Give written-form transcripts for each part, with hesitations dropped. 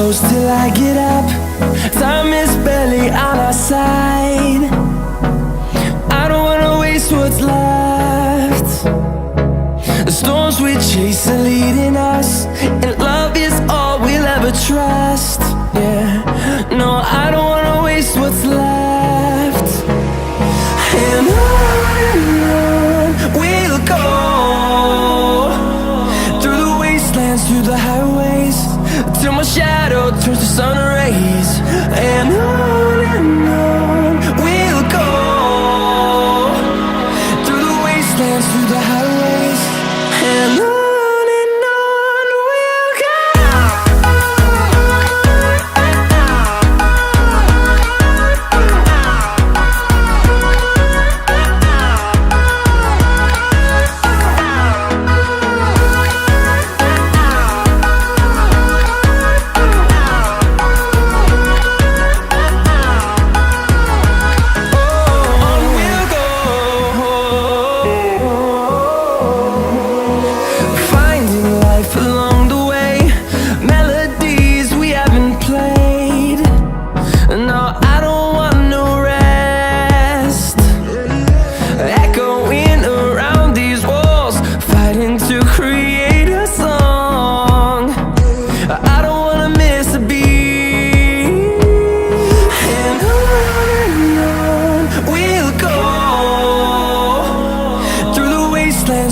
close till I get up. Time is barely on our side. I don't wanna waste what's left. The storms we chase are leading us, and love is all we'll ever trust. Yeah, no, I don't wanna waste what's left. And on we'll go, through the wastelands, through the highways, till my shadow turns to sun rays. And on we'll go, through the wastelands, through the highways, and on we'll go.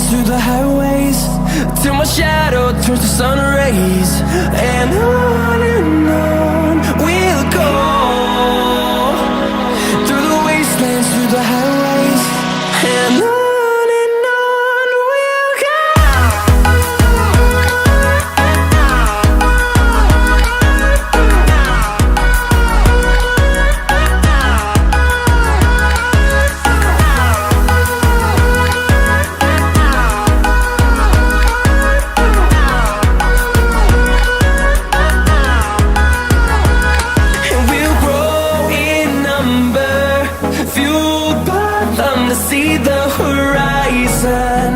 Through the highways, till my shadow turns to sun rays. And on we'll go, through the wastelands, through the highways, and on we'll go. See the horizon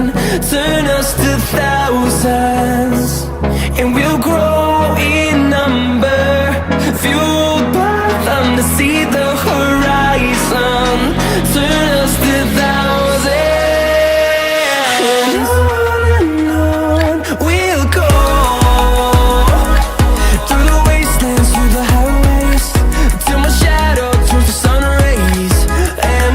turn us to thousands, and we'll grow in number, fueled by them. To see the horizon turn us to thousands, and on we'll go, through the wastelands, through the highways, till my shadow turns to sun rays. And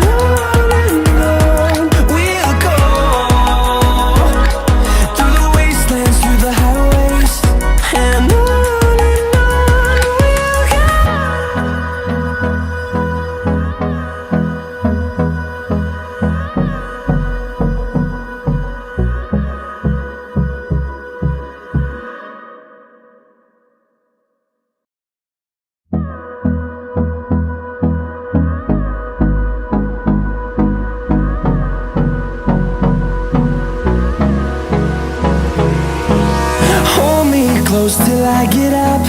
close till I get up.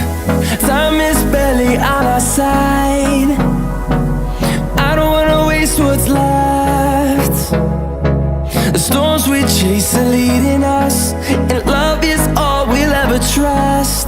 Time is barely on our side. I don't wanna waste what's left. The storms we chase are leading us, and love is all we'll ever trust.